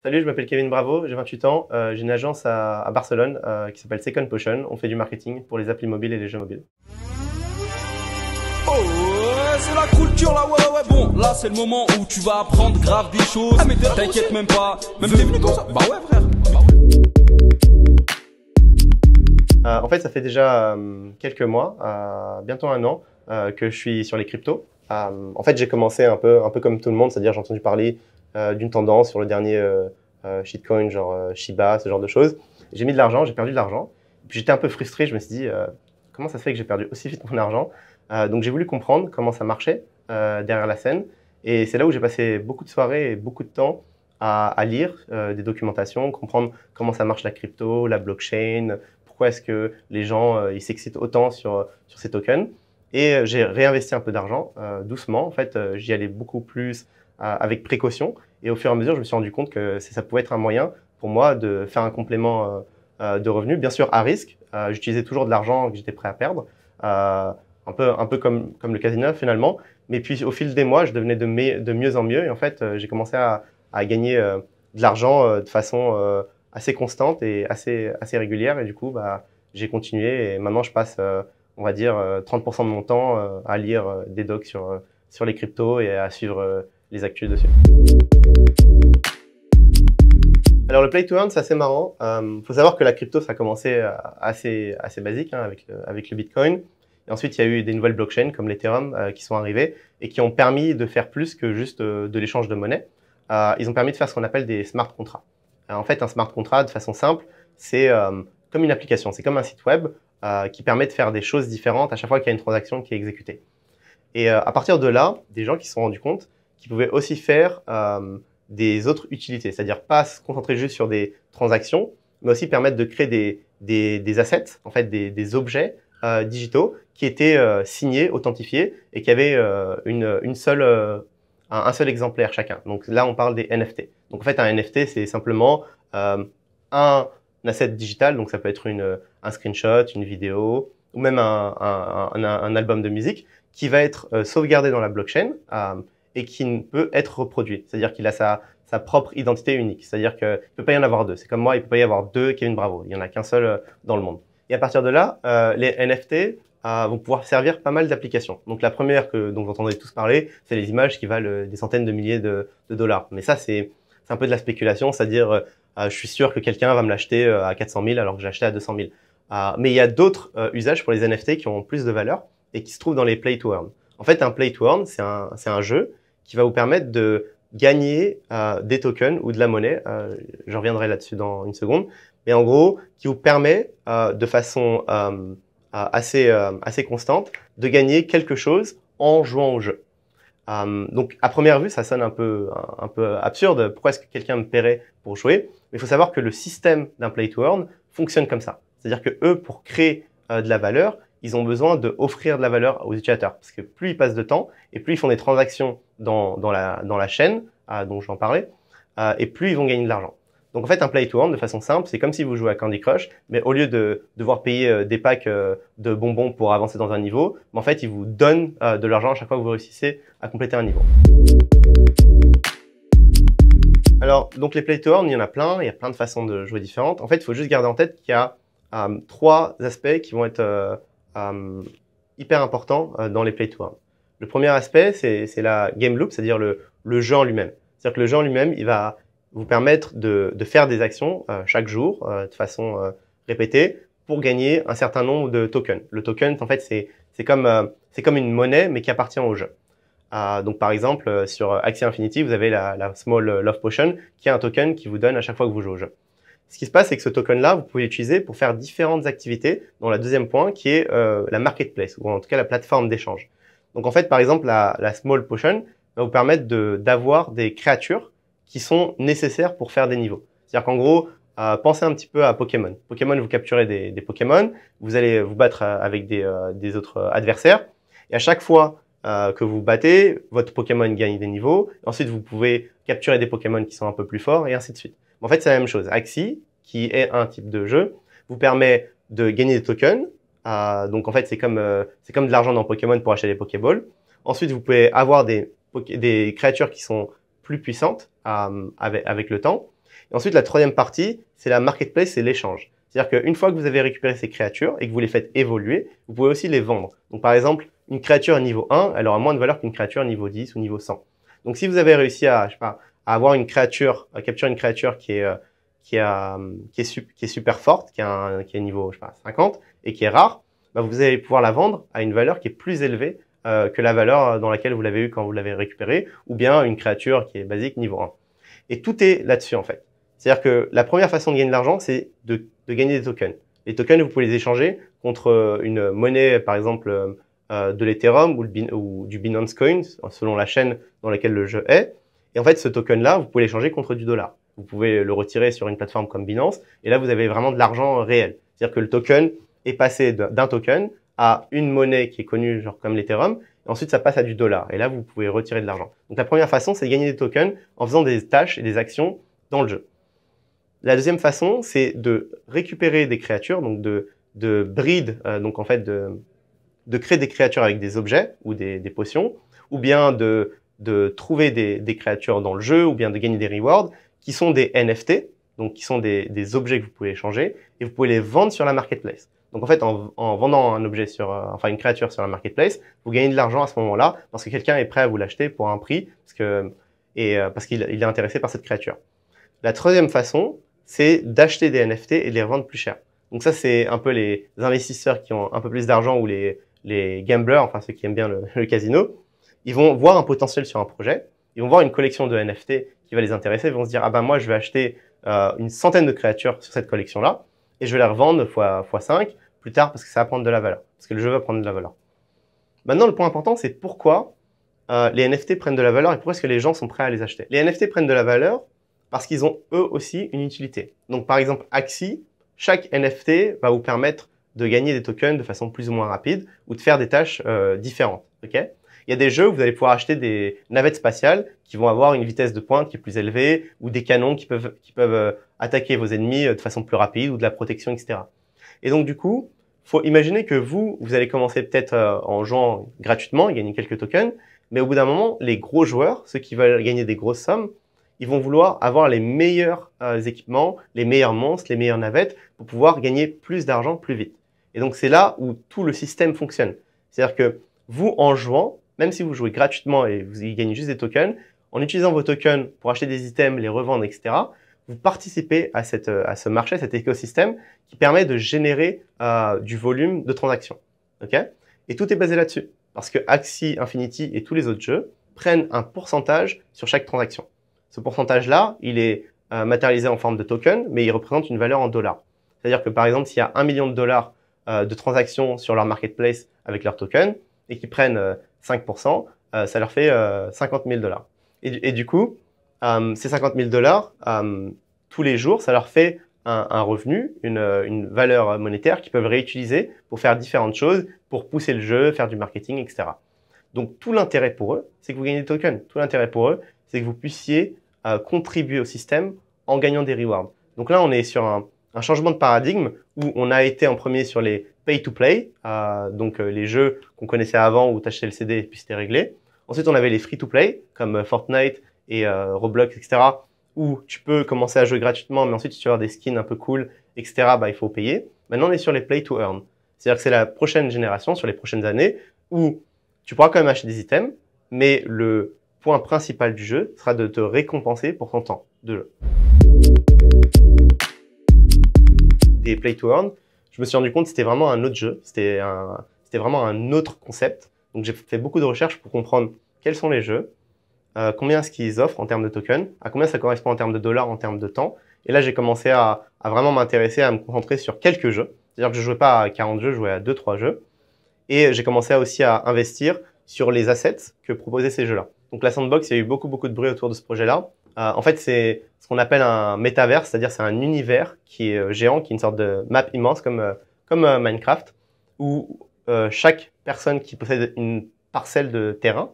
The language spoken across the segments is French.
Salut, je m'appelle Kevin Bravo, j'ai 28 ans, j'ai une agence à Barcelone qui s'appelle Second Potion. On fait du marketing pour les applis mobiles et les jeux mobiles. Oh ouais, c'est la culture là, ouais. Bon, là c'est le moment où tu vas apprendre grave des choses. Ah mais t'inquiète même pas. Même t'es venu comme ça. Bah ouais frère. En fait, ça fait déjà quelques mois, bientôt un an, que je suis sur les cryptos. En fait, j'ai commencé un peu comme tout le monde, c'est-à-dire j'ai entendu parler d'une tendance sur le dernier shitcoin, genre Shiba, ce genre de choses. J'ai mis de l'argent, j'ai perdu de l'argent. Puis j'étais un peu frustré, je me suis dit, comment ça se fait que j'ai perdu aussi vite mon argent? Donc j'ai voulu comprendre comment ça marchait derrière la scène. Et c'est là où j'ai passé beaucoup de soirées et beaucoup de temps à lire des documentations, comprendre comment ça marche la crypto, la blockchain, pourquoi est-ce que les gens ils s'excitent autant sur ces tokens. Et j'ai réinvesti un peu d'argent doucement. En fait, j'y allais beaucoup plus avec précaution. Et au fur et à mesure, je me suis rendu compte que ça pouvait être un moyen pour moi de faire un complément de revenus, bien sûr à risque. J'utilisais toujours de l'argent que j'étais prêt à perdre, un peu comme le casino finalement. Mais puis au fil des mois, je devenais de mieux en mieux. Et en fait, j'ai commencé à gagner de l'argent de façon assez constante et assez régulière. Et du coup, bah, j'ai continué. Et maintenant, je passe, on va dire, 30% de mon temps à lire des docs sur les cryptos et à suivre les actus dessus. Alors le play to earn, c'est assez marrant. Faut savoir que la crypto, ça a commencé assez basique hein, avec le Bitcoin. Et ensuite, il y a eu des nouvelles blockchains comme l'Ethereum qui sont arrivées et qui ont permis de faire plus que juste de l'échange de monnaie. Ils ont permis de faire ce qu'on appelle des smart contracts. En fait, un smart contract, de façon simple, c'est comme une application, c'est comme un site web qui permet de faire des choses différentes à chaque fois qu'il y a une transaction qui est exécutée. Et à partir de là, des gens qui se sont rendus compte qu'ils pouvaient aussi faire des autres utilités, c'est-à-dire pas se concentrer juste sur des transactions, mais aussi permettre de créer des assets, en fait des objets digitaux qui étaient signés, authentifiés et qui avaient un seul exemplaire chacun. Donc là, on parle des NFT. Donc en fait, un NFT, c'est simplement un asset digital, donc ça peut être un screenshot, une vidéo ou même un album de musique qui va être sauvegardé dans la blockchain et qui ne peut être reproduit. C'est-à-dire qu'il a sa propre identité unique. C'est-à-dire qu'il ne peut pas y en avoir deux. C'est comme moi, il ne peut pas y avoir deux Kevin Bravo. Il n'y en a qu'un seul dans le monde. Et à partir de là, les NFT vont pouvoir servir pas mal d'applications. Donc la première dont vous entendez tous parler, c'est les images qui valent des centaines de milliers de dollars. Mais ça, c'est un peu de la spéculation, c'est-à-dire je suis sûr que quelqu'un va me l'acheter à 400 000 alors que j'ai acheté à 200 000. Mais il y a d'autres usages pour les NFT qui ont plus de valeur et qui se trouvent dans les play to earn. En fait, un play to earn, c'est un jeu qui va vous permettre de gagner des tokens ou de la monnaie. Je reviendrai là-dessus dans une seconde. Mais en gros, qui vous permet de façon assez constante de gagner quelque chose en jouant au jeu. Donc, à première vue, ça sonne un peu absurde. Pourquoi est-ce que quelqu'un me paierait pour jouer? Mais il faut savoir que le système d'un play to earn fonctionne comme ça. C'est-à-dire que eux, pour créer de la valeur, ils ont besoin d'offrir de la valeur aux utilisateurs. Parce que plus ils passent de temps et plus ils font des transactions dans la chaîne dont je vais en parler, et plus ils vont gagner de l'argent. Donc en fait, un play to earn, de façon simple, c'est comme si vous jouez à Candy Crush, mais au lieu de devoir payer des packs de bonbons pour avancer dans un niveau, en fait, ils vous donnent de l'argent à chaque fois que vous réussissez à compléter un niveau. Alors, donc les play to earn, il y en a plein, il y a plein de façons de jouer différentes. En fait, il faut juste garder en tête qu'il y a trois aspects qui vont être hyper importants dans les play to earn. Le premier aspect, c'est la game loop, c'est-à-dire le jeu en lui-même. C'est-à-dire que le jeu en lui-même, il va vous permettre de faire des actions chaque jour de façon répétée pour gagner un certain nombre de tokens. Le token, en fait, c'est comme une monnaie, mais qui appartient au jeu. Donc, par exemple, sur Axie Infinity, vous avez la Small Love Potion, qui est un token qui vous donne à chaque fois que vous jouez au jeu. Ce qui se passe, c'est que ce token-là, vous pouvez l'utiliser pour faire différentes activités, dont le deuxième point, qui est la marketplace, ou en tout cas la plateforme d'échange. Donc, en fait, par exemple, la Small Potion va vous permettre d'avoir des créatures qui sont nécessaires pour faire des niveaux. C'est-à-dire qu'en gros, pensez un petit peu à Pokémon. Pokémon, vous capturez des Pokémon, vous allez vous battre avec des autres adversaires, et à chaque fois que vous battez, votre Pokémon gagne des niveaux, ensuite vous pouvez capturer des Pokémon qui sont un peu plus forts, et ainsi de suite. En fait, c'est la même chose. Axie, qui est un type de jeu, vous permet de gagner des tokens. Donc en fait, c'est comme de l'argent dans Pokémon pour acheter des Pokéballs. Ensuite, vous pouvez avoir des créatures qui sont plus puissantes avec le temps. Et ensuite, la troisième partie, c'est la marketplace, c'est l'échange. C'est-à-dire qu'une fois que vous avez récupéré ces créatures et que vous les faites évoluer, vous pouvez aussi les vendre. Donc par exemple, une créature niveau 1, elle aura moins de valeur qu'une créature niveau 10 ou niveau 100. Donc si vous avez réussi à, je sais pas, à avoir une créature, à capturer une créature qui est super forte, qui est niveau, je sais pas, 50 et qui est rare, bah vous allez pouvoir la vendre à une valeur qui est plus élevée que la valeur dans laquelle vous l'avez eu quand vous l'avez récupérée, ou bien une créature qui est basique niveau 1. Et tout est là-dessus en fait. C'est-à-dire que la première façon de gagner de l'argent, c'est de gagner des tokens. Les tokens, vous pouvez les échanger contre une monnaie, par exemple, de l'Ethereum ou du Binance Coin, selon la chaîne dans laquelle le jeu est. Et en fait, ce token-là, vous pouvez l'échanger contre du dollar. Vous pouvez le retirer sur une plateforme comme Binance, et là, vous avez vraiment de l'argent réel. C'est-à-dire que le token est passé d'un token à une monnaie qui est connue, genre comme l'Ethereum, et ensuite, ça passe à du dollar. Et là, vous pouvez retirer de l'argent. Donc, la première façon, c'est de gagner des tokens en faisant des tâches et des actions dans le jeu. La deuxième façon, c'est de récupérer des créatures, donc de breed, donc en fait de créer des créatures avec des objets ou des potions, ou bien de trouver des créatures dans le jeu, ou bien de gagner des rewards, qui sont des NFT, donc qui sont des objets que vous pouvez échanger, et vous pouvez les vendre sur la marketplace. Donc en fait, en vendant un objet enfin une créature sur la marketplace, vous gagnez de l'argent à ce moment-là, parce que quelqu'un est prêt à vous l'acheter pour un prix, parce qu'il est intéressé par cette créature. La troisième façon, c'est d'acheter des NFT et de les revendre plus cher. Donc ça, c'est un peu les investisseurs qui ont un peu plus d'argent ou les gamblers, enfin ceux qui aiment bien le casino. Ils vont voir un potentiel sur un projet, ils vont voir une collection de NFT qui va les intéresser, ils vont se dire « Ah ben moi, je vais acheter une centaine de créatures sur cette collection-là et je vais les revendre fois 5 plus tard parce que ça va prendre de la valeur, parce que le jeu va prendre de la valeur. » Maintenant, le point important, c'est pourquoi les NFT prennent de la valeur et pourquoi est-ce que les gens sont prêts à les acheter. Les NFT prennent de la valeur parce qu'ils ont eux aussi une utilité. Donc par exemple, Axie, chaque NFT va vous permettre de gagner des tokens de façon plus ou moins rapide ou de faire des tâches différentes. Okay, il y a des jeux où vous allez pouvoir acheter des navettes spatiales qui vont avoir une vitesse de pointe qui est plus élevée ou des canons qui peuvent attaquer vos ennemis de façon plus rapide ou de la protection, etc. Et donc du coup, faut imaginer que vous allez commencer peut-être en jouant gratuitement et gagner quelques tokens, mais au bout d'un moment, les gros joueurs, ceux qui veulent gagner des grosses sommes, ils vont vouloir avoir les meilleurs équipements, les meilleurs monstres, les meilleures navettes pour pouvoir gagner plus d'argent plus vite. Et donc, c'est là où tout le système fonctionne. C'est-à-dire que vous, en jouant, même si vous jouez gratuitement et vous y gagnez juste des tokens, en utilisant vos tokens pour acheter des items, les revendre, etc., vous participez à ce marché, cet écosystème qui permet de générer du volume de transactions. Okay, et tout est basé là-dessus. Parce que Axie Infinity et tous les autres jeux prennent un pourcentage sur chaque transaction. Ce pourcentage-là, il est matérialisé en forme de token, mais il représente une valeur en dollars. C'est-à-dire que par exemple, s'il y a $1 million de transactions sur leur marketplace avec leur token et qu'ils prennent 5%, ça leur fait 50 000 $. Et du coup, ces 50 000 $, tous les jours, ça leur fait un revenu, une valeur monétaire qu'ils peuvent réutiliser pour faire différentes choses, pour pousser le jeu, faire du marketing, etc. Donc tout l'intérêt pour eux, c'est que vous gagnez des tokens. Tout l'intérêt pour eux, c'est que vous puissiez contribuer au système en gagnant des rewards. Donc là, on est sur un changement de paradigme où on a été en premier sur les pay-to-play, donc les jeux qu'on connaissait avant où tu achetais le CD et puis c'était réglé. Ensuite, on avait les free-to-play comme Fortnite et Roblox, etc., où tu peux commencer à jouer gratuitement, mais ensuite, si tu veux avoir des skins un peu cool, etc., bah, il faut payer. Maintenant, on est sur les play-to-earn. C'est-à-dire que c'est la prochaine génération, sur les prochaines années, où tu pourras quand même acheter des items, mais le point principal du jeu sera de te récompenser pour ton temps de jeu. Des play to earn, je me suis rendu compte que c'était vraiment un autre jeu, c'était vraiment un autre concept. Donc j'ai fait beaucoup de recherches pour comprendre quels sont les jeux, combien est-ce qu'ils offrent en termes de tokens, à combien ça correspond en termes de dollars, en termes de temps. Et là j'ai commencé à vraiment m'intéresser, à me concentrer sur quelques jeux. C'est-à-dire que je jouais pas à 40 jeux, je jouais à 2-3 jeux. Et j'ai commencé aussi à investir sur les assets que proposaient ces jeux-là. Donc la Sandbox, il y a eu beaucoup de bruit autour de ce projet-là. En fait, c'est ce qu'on appelle un métaverse, c'est-à-dire c'est un univers qui est géant, qui est une sorte de map immense comme Minecraft, où chaque personne qui possède une parcelle de terrain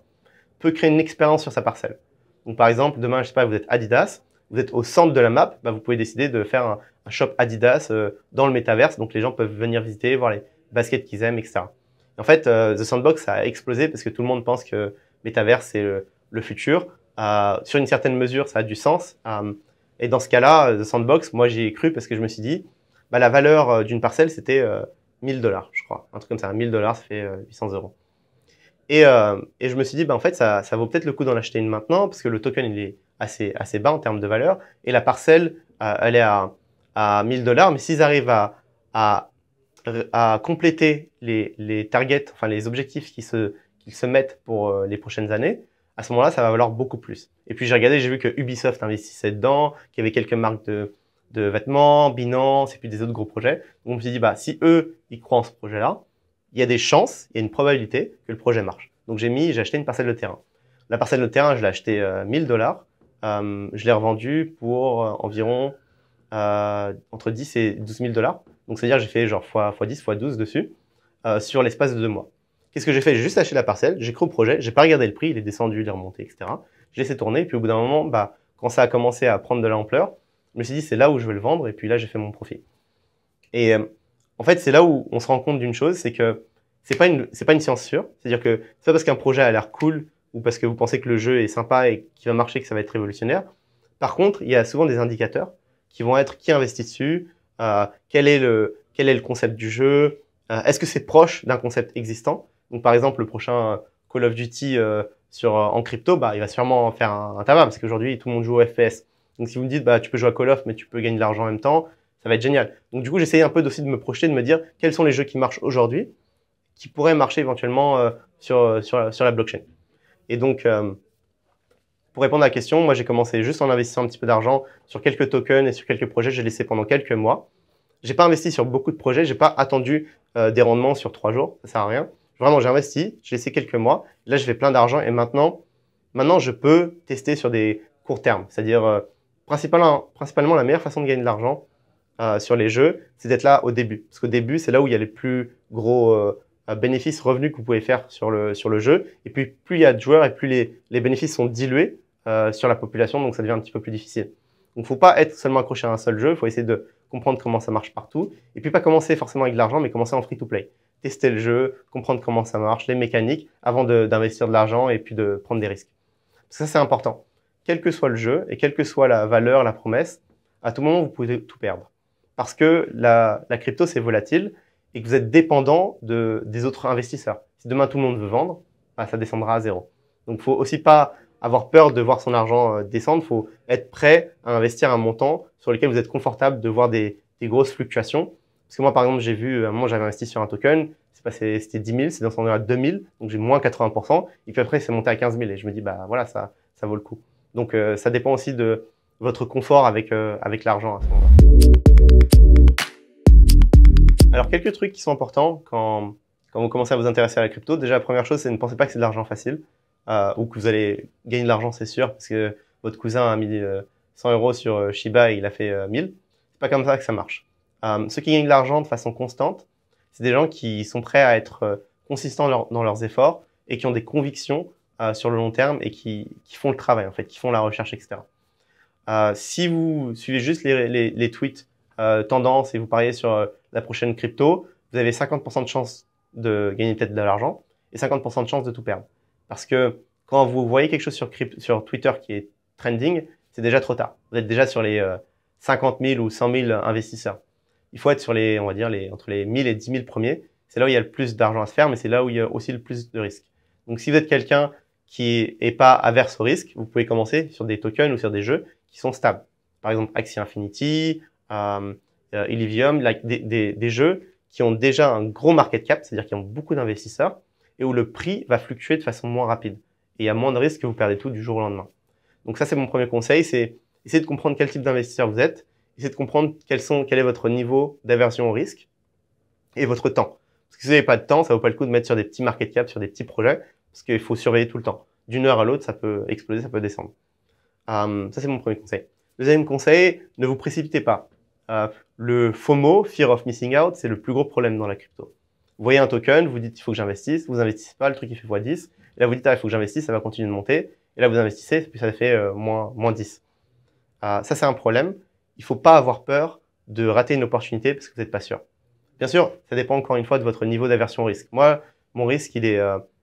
peut créer une expérience sur sa parcelle. Donc par exemple, demain, je sais pas, vous êtes Adidas, vous êtes au centre de la map, bah, vous pouvez décider de faire un shop Adidas dans le métaverse, donc les gens peuvent venir visiter, voir les baskets qu'ils aiment, etc. Et en fait, The Sandbox ça a explosé parce que tout le monde pense que métaverse c'est le futur. Sur une certaine mesure, ça a du sens. Et dans ce cas-là, The Sandbox, moi j'y ai cru parce que je me suis dit, bah, la valeur d'une parcelle, c'était 1000 $, je crois. Un truc comme ça, 1000 $, ça fait 800 euros. Et je me suis dit, bah, en fait, ça vaut peut-être le coup d'en acheter une maintenant parce que le token, il est assez bas en termes de valeur. Et la parcelle, elle est à 1000 $. Mais s'ils arrivent à compléter les targets, enfin les objectifs qu'ils se mettent pour les prochaines années, à ce moment-là, ça va valoir beaucoup plus. Et puis j'ai regardé, j'ai vu que Ubisoft investissait dedans, qu'il y avait quelques marques de vêtements, Binance et puis des autres gros projets. Donc je me suis dit, bah, si eux, ils croient en ce projet-là, il y a des chances, il y a une probabilité que le projet marche. Donc j'ai acheté une parcelle de terrain. La parcelle de terrain, je l'ai acheté 1000 $. Je l'ai revendue pour environ entre 10 et 12 000 $. Donc c'est-à-dire j'ai fait genre x 10, x 12 dessus sur l'espace de 2 mois. Qu'est-ce que j'ai fait? J'ai juste acheté la parcelle, j'ai cru au projet, j'ai pas regardé le prix, il est descendu, il est remonté, etc. J'ai laissé tourner, et puis au bout d'un moment, bah, quand ça a commencé à prendre de l'ampleur, je me suis dit c'est là où je vais le vendre, et puis là j'ai fait mon profit. Et en fait, c'est là où on se rend compte d'une chose, c'est que c'est pas une science sûre. C'est-à-dire que c'est pas parce qu'un projet a l'air cool ou parce que vous pensez que le jeu est sympa et qu'il va marcher que ça va être révolutionnaire. Par contre, il y a souvent des indicateurs qui vont être qui investit dessus, quel est le concept du jeu, est-ce que c'est proche d'un concept existant. Donc par exemple, le prochain Call of Duty en crypto, bah il va sûrement faire un tabac parce qu'aujourd'hui tout le monde joue au FPS. Donc si vous me dites bah tu peux jouer à Call of mais tu peux gagner de l'argent en même temps, ça va être génial. Donc du coup, j'essayais un peu aussi de me projeter, de me dire quels sont les jeux qui marchent aujourd'hui, qui pourraient marcher éventuellement sur la blockchain. Et donc, pour répondre à la question, moi j'ai commencé juste en investissant un petit peu d'argent sur quelques tokens et sur quelques projets. J'ai laissé pendant quelques mois. J'ai pas investi sur beaucoup de projets. J'ai pas attendu des rendements sur 3 jours. Ça sert à rien. Vraiment, j'ai investi. J'ai laissé quelques mois. Là, je fais plein d'argent et maintenant, je peux tester sur des courts termes. C'est-à-dire, principalement, la meilleure façon de gagner de l'argent sur les jeux, c'est d'être là au début. Parce qu'au début, c'est là où il y a les plus gros bénéfices, revenus que vous pouvez faire sur le jeu. Et puis, plus il y a de joueurs et plus les bénéfices sont dilués sur la population, donc ça devient un petit peu plus difficile. Donc, faut pas être seulement accroché à un seul jeu, il faut essayer de comprendre comment ça marche partout. Et puis, pas commencer forcément avec de l'argent, mais commencer en free-to-play. Tester le jeu, comprendre comment ça marche, les mécaniques, avant d'investir de l'argent et puis de prendre des risques. Parce que ça, c'est important. Quel que soit le jeu et quelle que soit la valeur, la promesse, à tout moment, vous pouvez tout perdre. Parce que la crypto, c'est volatile et que vous êtes dépendant des autres investisseurs. Si demain, tout le monde veut vendre, bah, ça descendra à zéro. Donc, il faut aussi pas avoir peur de voir son argent descendre. Il faut être prêt à investir un montant sur lequel vous êtes confortable de voir des grosses fluctuations. Parce que moi, par exemple, j'ai vu, à un moment, j'avais investi sur un token, c'était 10 000, c'est descendu à 2 000, donc j'ai moins 80%, et puis après, c'est monté à 15 000, et je me dis, bah voilà, ça vaut le coup. Donc, ça dépend aussi de votre confort avec l'argent à ce moment-là. Alors, quelques trucs qui sont importants quand vous commencez à vous intéresser à la crypto. Déjà, la première chose, c'est ne pensez pas que c'est de l'argent facile, ou que vous allez gagner de l'argent, c'est sûr, parce que votre cousin a mis 100 € sur Shiba et il a fait 1000. C'est pas comme ça que ça marche. Ceux qui gagnent de l'argent de façon constante, c'est des gens qui sont prêts à être consistants dans leurs efforts et qui ont des convictions sur le long terme et qui font le travail, en fait, qui font la recherche, etc. Si vous suivez juste les tweets tendance et vous pariez sur la prochaine crypto, vous avez 50% de chance de gagner peut-être de l'argent et 50% de chance de tout perdre. Parce que quand vous voyez quelque chose sur Twitter qui est trending, c'est déjà trop tard. Vous êtes déjà sur les 50 000 ou 100 000 investisseurs. Il faut être sur on va dire, entre les 1000 et 10 000 premiers. C'est là où il y a le plus d'argent à se faire, mais c'est là où il y a aussi le plus de risques. Donc, si vous êtes quelqu'un qui est pas averse au risque, vous pouvez commencer sur des tokens ou sur des jeux qui sont stables. Par exemple, Axie Infinity, Illivium, des jeux qui ont déjà un gros market cap, c'est-à-dire qui ont beaucoup d'investisseurs, et où le prix va fluctuer de façon moins rapide. Et il y a moins de risques que vous perdez tout du jour au lendemain. Donc ça, c'est mon premier conseil, c'est essayer de comprendre quel type d'investisseur vous êtes, essayer de comprendre quel est votre niveau d'aversion au risque et votre temps. Parce que si vous n'avez pas de temps, ça vaut pas le coup de mettre sur des petits market cap, sur des petits projets, parce qu'il faut surveiller tout le temps. D'une heure à l'autre, ça peut exploser, ça peut descendre. Ça, c'est mon premier conseil. Deuxième conseil, ne vous précipitez pas. Le FOMO, Fear of Missing Out, c'est le plus gros problème dans la crypto. Vous voyez un token, vous dites il faut que j'investisse, vous investissez pas, le truc il fait x10, et là vous dites il faut que j'investisse, ça va continuer de monter, et là vous investissez, puis ça fait moins 10. Ça c'est un problème. Il faut pas avoir peur de rater une opportunité parce que vous n'êtes pas sûr. Bien sûr, ça dépend encore une fois de votre niveau d'aversion au risque. Moi, mon risque il est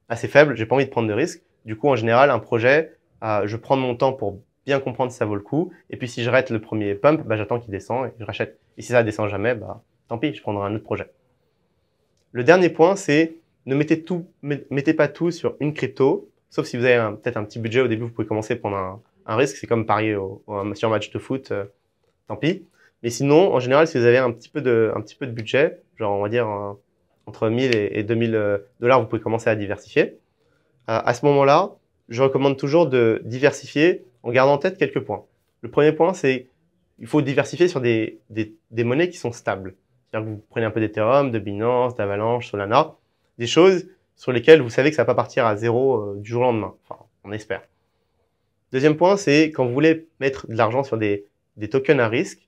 assez faible, j'ai pas envie de prendre de risques. Du coup, en général, un projet, je prends mon temps pour bien comprendre si ça vaut le coup. Et puis si je rate le premier pump, bah, j'attends qu'il descend et je rachète. Et si ça descend jamais, bah, tant pis, je prendrai un autre projet. Le dernier point, c'est ne mettez pas tout sur une crypto, sauf si vous avez peut-être un petit budget au début, vous pouvez commencer à prendre un risque. C'est comme parier sur un match de foot, tant pis. Mais sinon, en général, si vous avez un petit peu de budget, genre on va dire entre 1000 et 2000 $, vous pouvez commencer à diversifier. À ce moment-là, je recommande toujours de diversifier en gardant en tête quelques points. Le premier point, c'est il faut diversifier sur des monnaies qui sont stables. C'est-à-dire que vous prenez un peu d'Ethereum, de Binance, d'Avalanche, Solana, des choses sur lesquelles vous savez que ça va pas partir à zéro du jour au lendemain. Enfin, on espère. Deuxième point, c'est quand vous voulez mettre de l'argent sur des tokens à risque,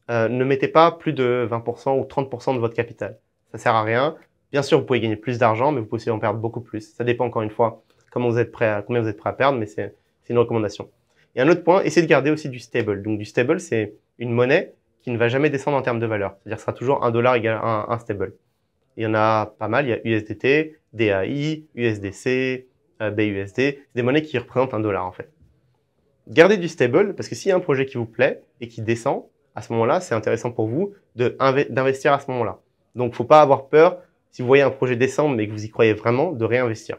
ne mettez pas plus de 20% ou 30% de votre capital. Ça sert à rien. Bien sûr, vous pouvez gagner plus d'argent, mais vous pouvez aussi en perdre beaucoup plus. Ça dépend encore une fois combien vous êtes prêt à perdre, mais c'est une recommandation. Et un autre point, essayez de garder aussi du stable. Donc du stable, c'est une monnaie qui ne va jamais descendre en termes de valeur. C'est-à-dire que ce sera toujours $1 égale un stable. Il y en a pas mal, il y a USDT, DAI, USDC, BUSD, c'est des monnaies qui représentent $1 en fait. Gardez du stable, parce que s'il y a un projet qui vous plaît et qui descend, à ce moment-là, c'est intéressant pour vous d'investir à ce moment-là. Donc, faut pas avoir peur, si vous voyez un projet descendre mais que vous y croyez vraiment, de réinvestir.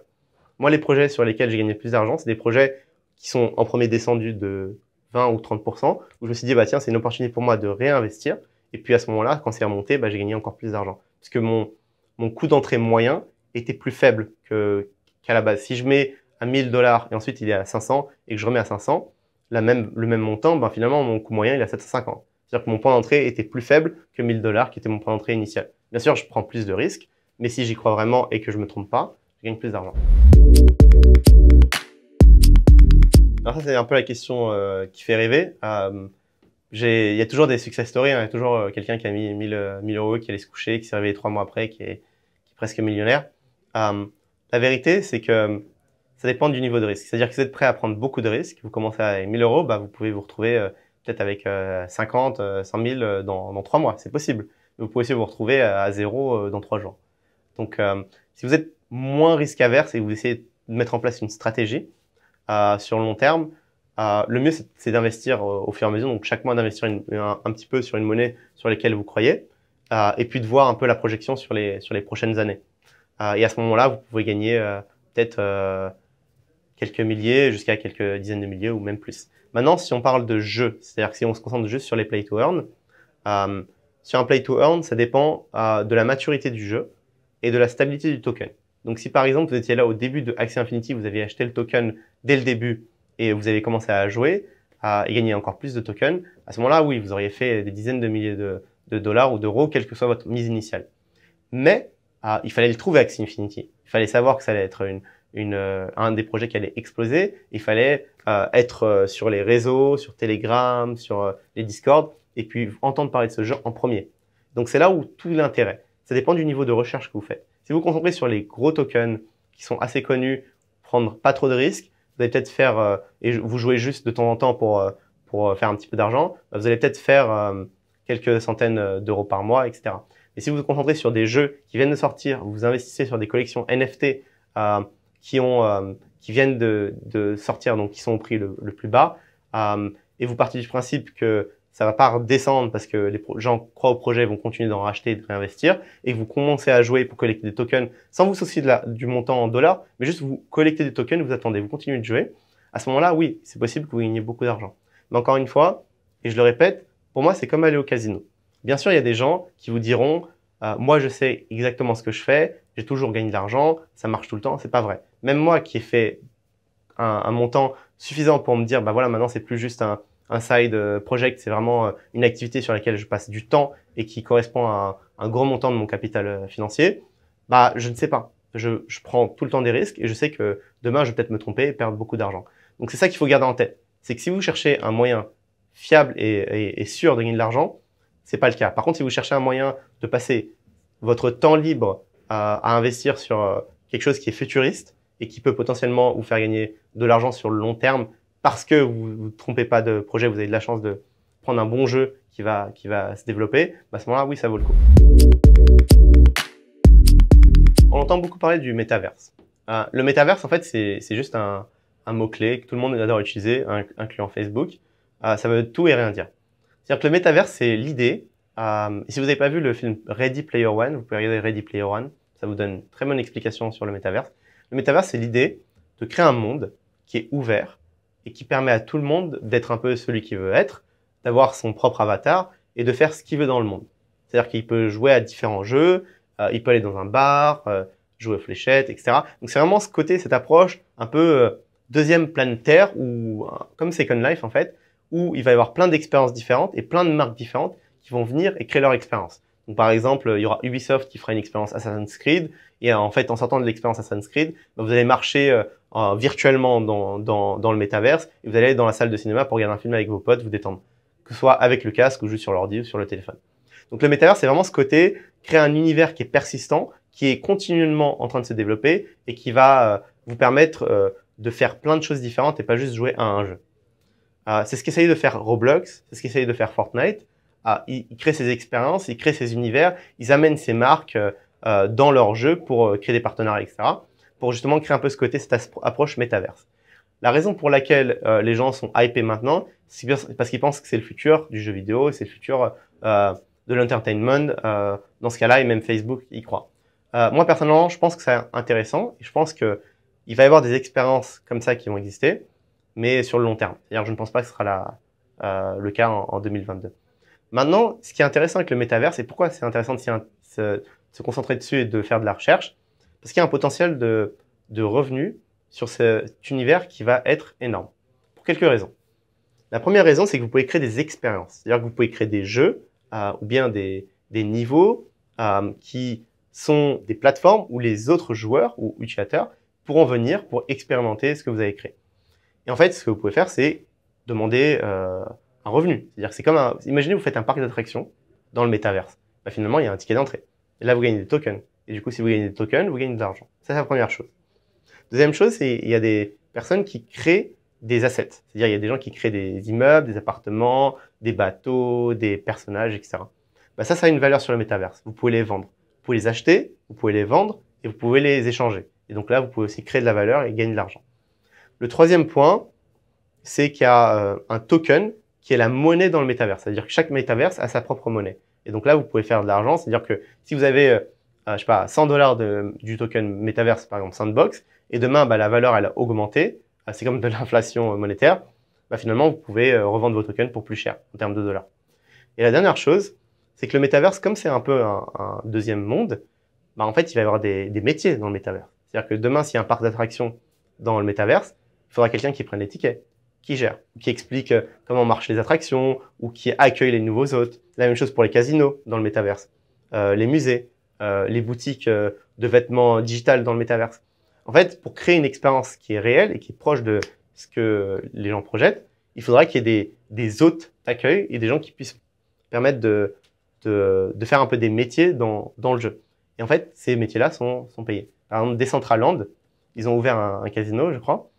Moi, les projets sur lesquels j'ai gagné plus d'argent, c'est des projets qui sont en premier descendus de 20 ou 30%, où je me suis dit, bah tiens, c'est une opportunité pour moi de réinvestir. Et puis à ce moment-là, quand c'est remonté, bah, j'ai gagné encore plus d'argent. Parce que mon coût d'entrée moyen était plus faible qu'à la base. Si je mets à 1000 $ et ensuite il est à 500 et que je remets à 500, le même montant, bah, finalement, mon coût moyen il est à 750. C'est-à-dire que mon point d'entrée était plus faible que 1000 $ qui était mon point d'entrée initial. Bien sûr, je prends plus de risques, mais si j'y crois vraiment et que je me trompe pas, je gagne plus d'argent. Alors ça, c'est un peu la question qui fait rêver. Il y a toujours des success stories, hein. Il y a toujours quelqu'un qui a mis 1000 €, qui allait se coucher, qui s'est réveillé 3 mois après, qui est presque millionnaire. La vérité, c'est que ça dépend du niveau de risque. C'est-à-dire que si vous êtes prêt à prendre beaucoup de risques, vous commencez à 1000 €, bah, vous pouvez vous retrouver peut-être avec 50, 100 000 dans 3 mois. C'est possible. Mais vous pouvez aussi vous retrouver à 0 dans 3 jours. Donc, si vous êtes moins risque averse et que vous essayez de mettre en place une stratégie sur le long terme, le mieux, c'est d'investir au fur et à mesure. Donc, chaque mois, d'investir un petit peu sur une monnaie sur laquelle vous croyez, et puis de voir un peu la projection sur les prochaines années. Et à ce moment-là, vous pouvez gagner peut-être quelques milliers jusqu'à quelques dizaines de milliers ou même plus. Maintenant, si on parle de jeu, c'est-à-dire que si on se concentre juste sur les play to earn, sur un play to earn, ça dépend de la maturité du jeu et de la stabilité du token. Donc, si par exemple, vous étiez là au début de Axie Infinity, vous avez acheté le token dès le début et vous avez commencé à jouer et gagner encore plus de tokens, à ce moment-là, oui, vous auriez fait des dizaines de milliers de dollars ou d'euros, quelle que soit votre mise initiale. Mais il fallait le trouver Axie Infinity. Il fallait savoir que ça allait être un des projets qui allait exploser. Il fallait être sur les réseaux, sur Telegram, sur les Discord, et puis entendre parler de ce jeu en premier. Donc c'est là où tout l'intérêt. Ça dépend du niveau de recherche que vous faites. Si vous vous concentrez sur les gros tokens qui sont assez connus, prendre pas trop de risques, vous allez peut-être faire, et vous jouez juste de temps en temps pour faire un petit peu d'argent, vous allez peut-être faire quelques centaines d'euros par mois, etc. Et si vous vous concentrez sur des jeux qui viennent de sortir, vous investissez sur des collections NFT qui viennent de sortir, donc qui sont au prix le plus bas, et vous partez du principe que ça va pas redescendre parce que les gens croient au projet, vont continuer d'en racheter et de réinvestir, et que vous commencez à jouer pour collecter des tokens sans vous soucier du montant en dollars, mais juste vous collectez des tokens, vous attendez, vous continuez de jouer. À ce moment-là, oui, c'est possible que vous gagniez beaucoup d'argent. Mais encore une fois, et je le répète, pour moi, c'est comme aller au casino. Bien sûr, il y a des gens qui vous diront moi, je sais exactement ce que je fais, j'ai toujours gagné de l'argent, ça marche tout le temps. C'est pas vrai. Même moi qui ai fait un montant suffisant pour me dire bah voilà, maintenant c'est plus juste un side project, c'est vraiment une activité sur laquelle je passe du temps et qui correspond à un gros montant de mon capital financier, bah je ne sais pas. Je prends tout le temps des risques et je sais que demain je vais peut-être me tromper et perdre beaucoup d'argent. Donc c'est ça qu'il faut garder en tête. C'est que si vous cherchez un moyen fiable et sûr de gagner de l'argent, c'est pas le cas. Par contre, si vous cherchez un moyen de passer votre temps libre à investir sur quelque chose qui est futuriste et qui peut potentiellement vous faire gagner de l'argent sur le long terme parce que vous ne trompez pas de projet, vous avez de la chance de prendre un bon jeu qui va se développer, à ce moment-là, oui, ça vaut le coup. On entend beaucoup parler du métaverse. Le métaverse, en fait, c'est juste un un mot-clé que tout le monde adore utiliser, incluant Facebook. Ça veut tout et rien dire. C'est-à-dire que le métaverse, c'est l'idée. Et si vous n'avez pas vu le film Ready Player One, vous pouvez regarder Ready Player One. Ça vous donne une très bonne explication sur le métaverse. Le métaverse, c'est l'idée de créer un monde qui est ouvert et qui permet à tout le monde d'être un peu celui qu'il veut être, d'avoir son propre avatar et de faire ce qu'il veut dans le monde. C'est-à-dire qu'il peut jouer à différents jeux, il peut aller dans un bar, jouer aux fléchettes, etc. Donc c'est vraiment ce côté, cette approche un peu deuxième planète Terre, ou comme Second Life en fait, où il va y avoir plein d'expériences différentes et plein de marques différentes qui vont venir et créer leur expérience. Donc par exemple, il y aura Ubisoft qui fera une expérience Assassin's Creed, et en fait, en sortant de l'expérience Assassin's Creed, vous allez marcher virtuellement dans le métaverse, et vous allez aller dans la salle de cinéma pour regarder un film avec vos potes, vous détendre, que ce soit avec le casque ou juste sur l'ordi ou sur le téléphone. Donc le métaverse, c'est vraiment ce côté, créer un univers qui est persistant, qui est continuellement en train de se développer, et qui va vous permettre de faire plein de choses différentes et pas juste jouer à un jeu. C'est ce qu'essaye de faire Roblox, c'est ce qu'essaye de faire Fortnite. Ils créent ces expériences, ils créent ces univers, ils amènent ces marques dans leur jeu pour créer des partenariats, etc. Pour justement créer un peu ce côté, cette approche métaverse. La raison pour laquelle les gens sont hypés maintenant, c'est parce qu'ils pensent que c'est le futur du jeu vidéo, c'est le futur de l'entertainment. Dans ce cas-là, et même Facebook y croit. Moi, personnellement, je pense que c'est intéressant et je pense que il va y avoir des expériences comme ça qui vont exister, mais sur le long terme. C'est-à-dire que je ne pense pas que ce sera le cas en 2022. Maintenant, ce qui est intéressant avec le métaverse, et pourquoi c'est intéressant de se concentrer dessus et de faire de la recherche, parce qu'il y a un potentiel de revenus sur cet univers qui va être énorme. Pour quelques raisons. La première raison, c'est que vous pouvez créer des expériences. C'est-à-dire que vous pouvez créer des jeux ou bien des niveaux qui sont des plateformes où les autres joueurs ou utilisateurs pourront venir pour expérimenter ce que vous avez créé. Et en fait, ce que vous pouvez faire, c'est demander un revenu. C'est-à-dire que c'est comme imaginez vous faites un parc d'attractions dans le métaverse. Bah, finalement, il y a un ticket d'entrée. Et là, vous gagnez des tokens. Et du coup, si vous gagnez des tokens, vous gagnez de l'argent. Ça, c'est la première chose. Deuxième chose, c'est il y a des personnes qui créent des assets. C'est-à-dire, il y a des gens qui créent des immeubles, des appartements, des bateaux, des personnages, etc. Bah, ça a une valeur sur le métaverse. Vous pouvez les vendre. Vous pouvez les acheter, vous pouvez les vendre et vous pouvez les échanger. Et donc là, vous pouvez aussi créer de la valeur et gagner de l'argent. Le troisième point, c'est qu'il y a un token qui est la monnaie dans le métaverse. C'est-à-dire que chaque métaverse a sa propre monnaie. Et donc là, vous pouvez faire de l'argent. C'est-à-dire que si vous avez, je sais pas, $100 du token métaverse, par exemple Sandbox, et demain, bah, la valeur, elle a augmenté, c'est comme de l'inflation monétaire, bah, finalement, vous pouvez revendre vos tokens pour plus cher en termes de dollars. Et la dernière chose, c'est que le métaverse, comme c'est un peu un deuxième monde, bah, en fait, il va y avoir des métiers dans le métaverse. C'est-à-dire que demain, s'il y a un parc d'attractions dans le métaverse, il faudra quelqu'un qui prenne les tickets, qui gère, qui explique comment marchent les attractions, ou qui accueille les nouveaux hôtes. La même chose pour les casinos dans le métaverse, les musées, les boutiques de vêtements digitales dans le métaverse. En fait, pour créer une expérience qui est réelle et qui est proche de ce que les gens projettent, il faudra qu'il y ait des hôtes d'accueil et des gens qui puissent permettre de faire un peu des métiers dans le jeu. Et en fait, ces métiers-là sont payés. Par exemple, Decentraland, ils ont ouvert un casino, je crois,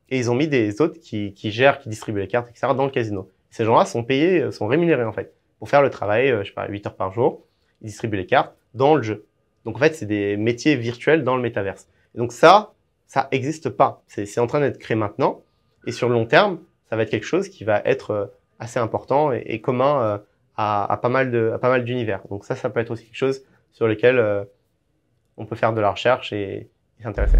et ils ont mis des hôtes qui gèrent, qui distribuent les cartes, etc. dans le casino. Ces gens-là sont payés, sont rémunérés en fait, pour faire le travail, je sais pas, 8 heures par jour. Ils distribuent les cartes dans le jeu. Donc en fait, c'est des métiers virtuels dans le métaverse. Et donc ça existe pas. C'est en train d'être créé maintenant. Et sur le long terme, ça va être quelque chose qui va être assez important et commun à pas mal d'univers. Donc ça peut être aussi quelque chose sur lequel on peut faire de la recherche et s'intéresser.